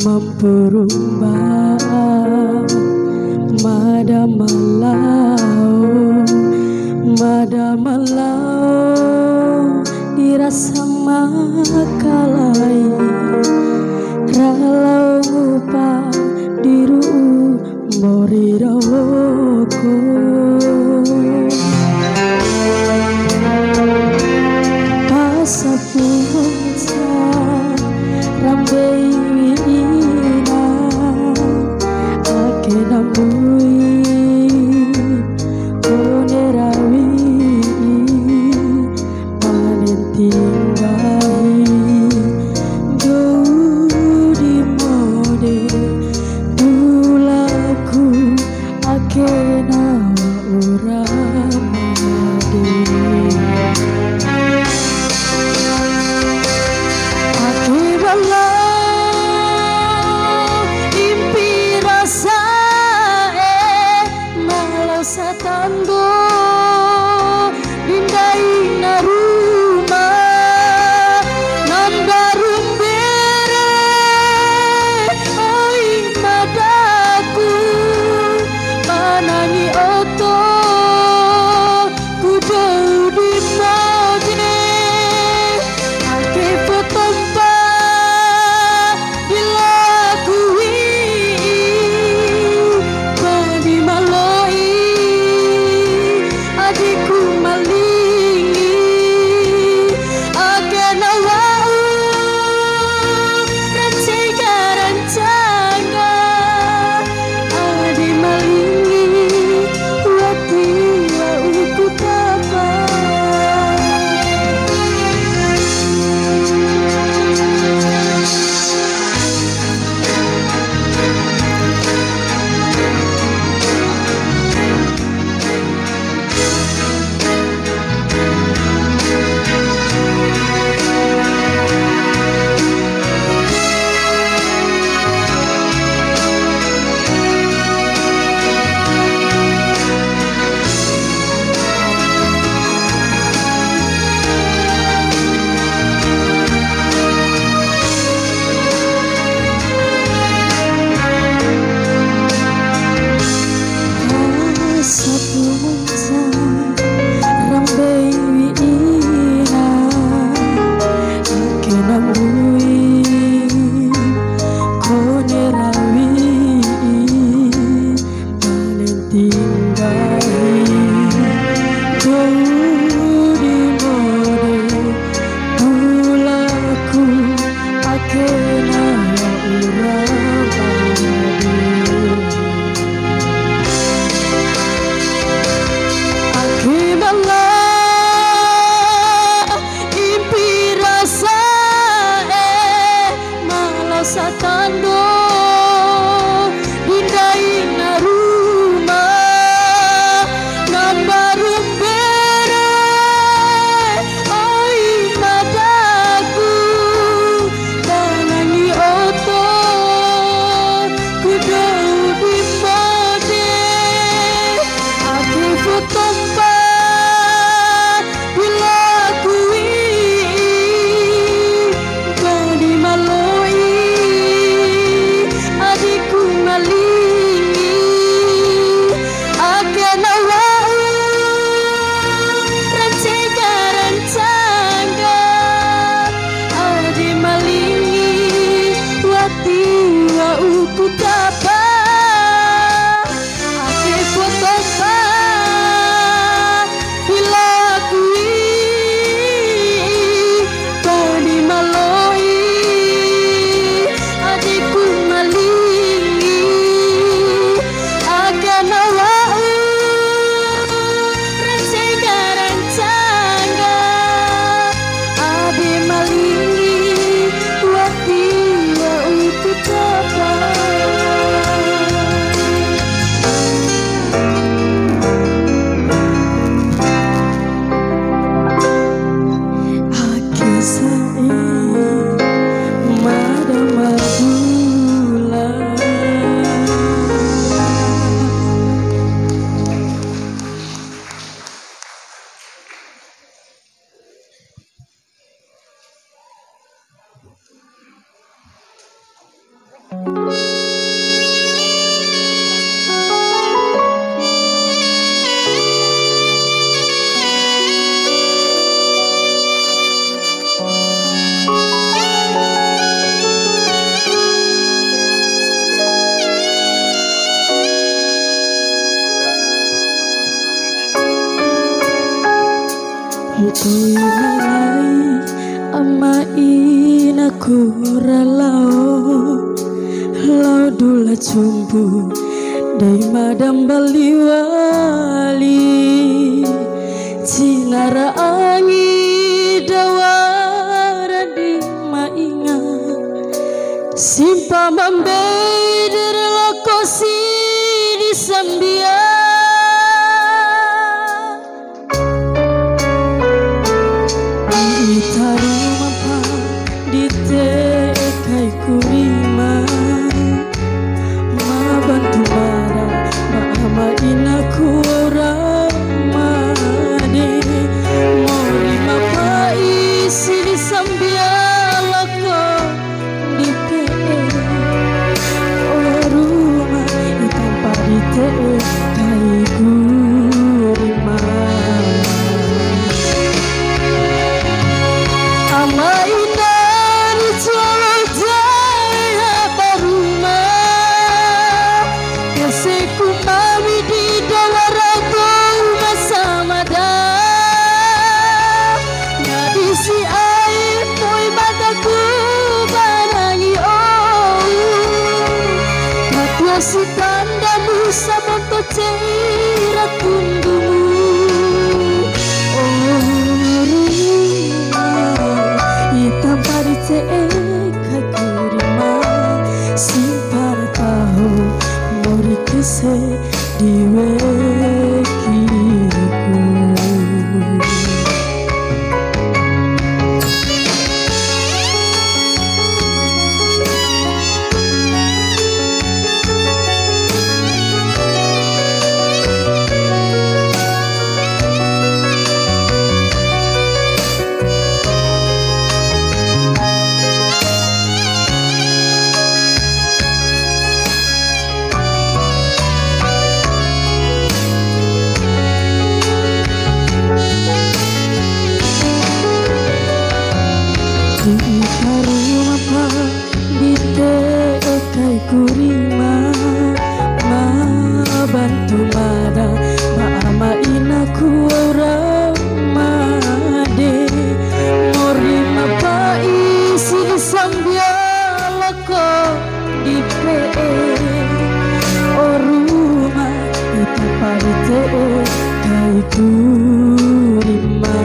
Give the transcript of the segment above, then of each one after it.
Mempurumba Madamalau dirasa makalai ralau ngupa diru mori rawoko pasapunsa rambei ina akenambui Tomba, jumpu dai madam baliwali cinara angi dawara di mainga simpa mambeder lokosi di sambia ditaruh mapa di tekai kurima ma bantu mara ma ama inaku ramade mori mapa isi di sambia loko di pe oruma itampa di tekai kurima ama inari colo jaya baruma keseku mami di dawarato masamada ngadisi air poi mataku barangi si tandamu samonto ceira tundumu oruma hitam pari cekai kurima simpar tahu mori kese diwekiku ditaruh apa di tekai kurima ma bantu mada ma ama inaku ramade mori mapa isi sambia loko di pe oruma itu pari tekai kurima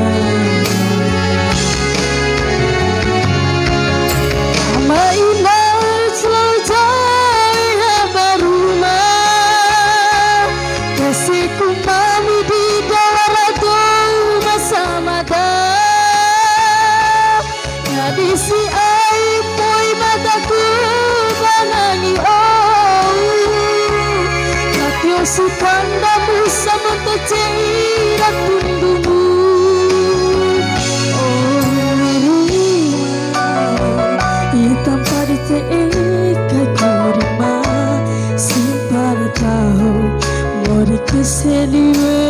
si air poi mataku banangi Natio si tandamu samonto ceira tundumu hitam pari tekai kurima simpar tahu mori keseliwe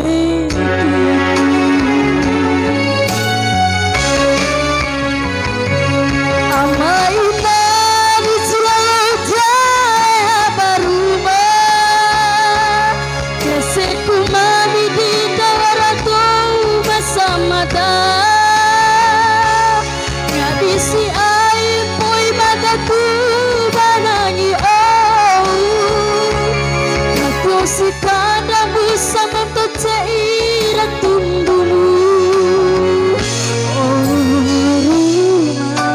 ngadisi air poi mataku banangi Natio si tandamu samonto ceira tundumu oruma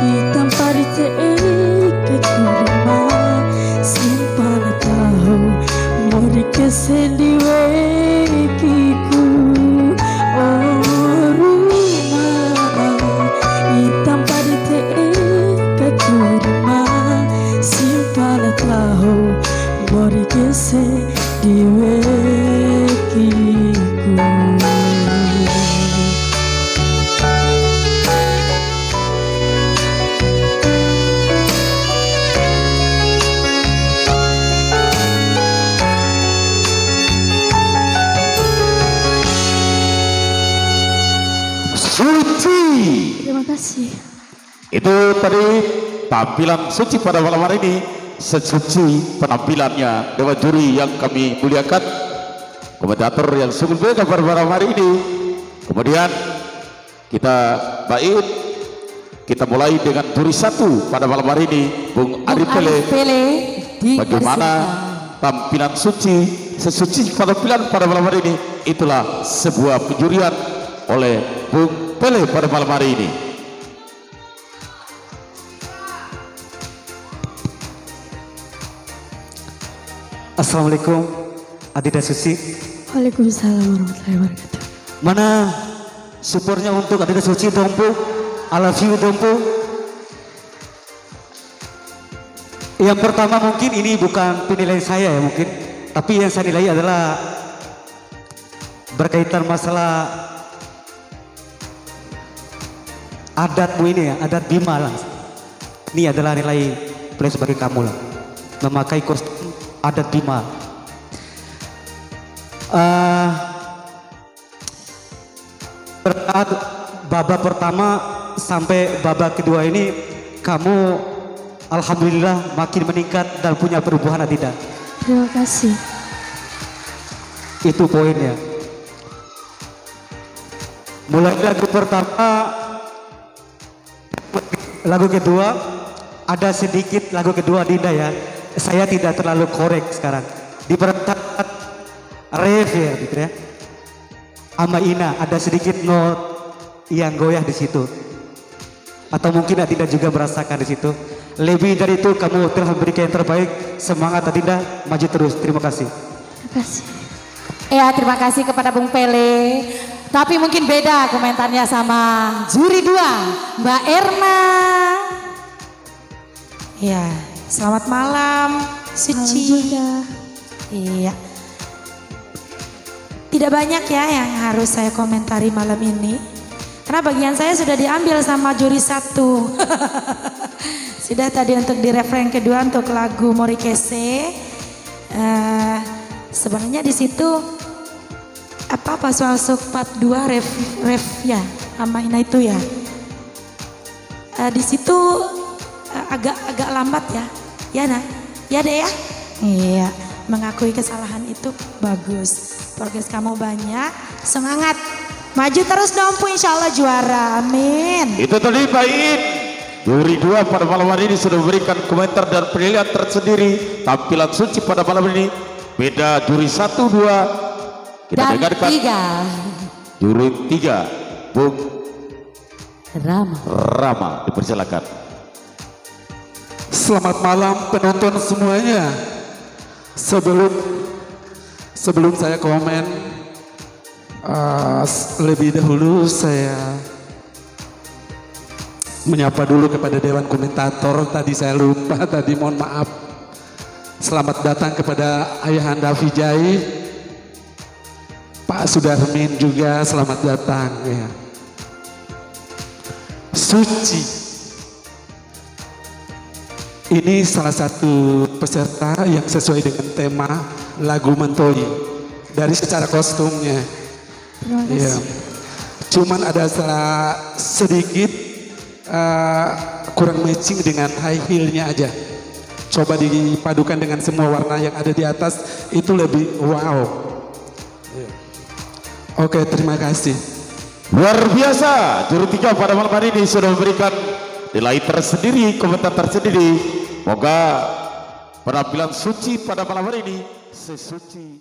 hitam pari tekai kurima simpan tahu mori keseliwekiku oruma hitam pari tekai kurima simpan tahu mori keseliwekiku Suci. Terima kasih. Itu tadi tampilan Suci pada malam hari ini. Sesuci penampilannya dewan juri yang kami muliakan, komentator yang sungguh baik pada malam hari ini. Kemudian kita bait, kita mulai dengan juri satu pada malam hari ini, Bung Arif Pele. bagaimana tampilan suci sesuci penampilan pada malam hari ini. Itulah sebuah penjurian oleh Bung Pele pada malam hari ini. Assalamualaikum Adinda Suci. Waalaikumsalam warahmatullahi wabarakatuh. Mana supportnya untuk Adinda Suci Dompu? I love you Dompu. Yang pertama mungkin ini bukan penilaian saya ya mungkin, tapi yang saya nilai adalah berkaitan masalah adatmu ini ya, adat Bima lah. Ini adalah nilai plus bagi kamu lah, memakai kostum adat Bima. Babak pertama sampai babak kedua ini kamu alhamdulillah makin meningkat dan punya perubahan tidak? Terima kasih. Itu poinnya. Mulai lagu pertama, lagu kedua, ada sedikit lagu kedua Dinda ya. Saya tidak terlalu korek sekarang. Di pertama ref ya gitu ya. Ama Ina ada sedikit not yang goyah di situ. Atau mungkin Adinda juga merasakan di situ. Lebih dari itu kamu telah memberikan yang terbaik. Semangat Adinda, maju terus. Terima kasih. Terima kasih. Ya, terima kasih kepada Bung Pele. Tapi mungkin beda komentarnya sama juri 2, Mbak Erna. Ya, selamat malam, Suci. Iya. Tidak banyak ya yang harus saya komentari malam ini. Karena bagian saya sudah diambil sama juri 1. Sudah tadi untuk di referen kedua untuk lagu Morikese. Sebenarnya di situ apa soal part 2 ref ya sama Ina itu ya. Di situ agak lambat ya. Ya nah. Ya deh ya. Iya, mengakui kesalahan itu bagus. Progres kamu banyak, semangat. Maju terus Dompu, insya Allah juara, amin. Itu tadi baik. Juri 2 pada malam hari ini sudah memberikan komentar dan penilaian tersendiri tampilan suci pada malam ini. Beda juri 1, 2. Kita Dan dengarkan 3. juri 3, Bung Rama. dipersilakan. Selamat malam penonton semuanya. Sebelum saya komen, lebih dahulu saya menyapa dulu kepada Dewan Komentator. Tadi saya lupa, tadi mohon maaf. Selamat datang kepada Ayahanda Vijay, Pak Sudarmin juga selamat datang ya. Suci. Ini salah satu peserta yang sesuai dengan tema lagu Mentoli dari secara kostumnya. Terima kasih. Ya. Cuman ada sedikit kurang matching dengan high heel-nya aja. Coba dipadukan dengan semua warna yang ada di atas, itu lebih wow. Ya. Oke, terima kasih. Luar biasa, juri 3 pada malam hari ini sudah memberikan nilai tersendiri, komentar tersendiri. Moga penampilan Suci pada malam hari ini sesuci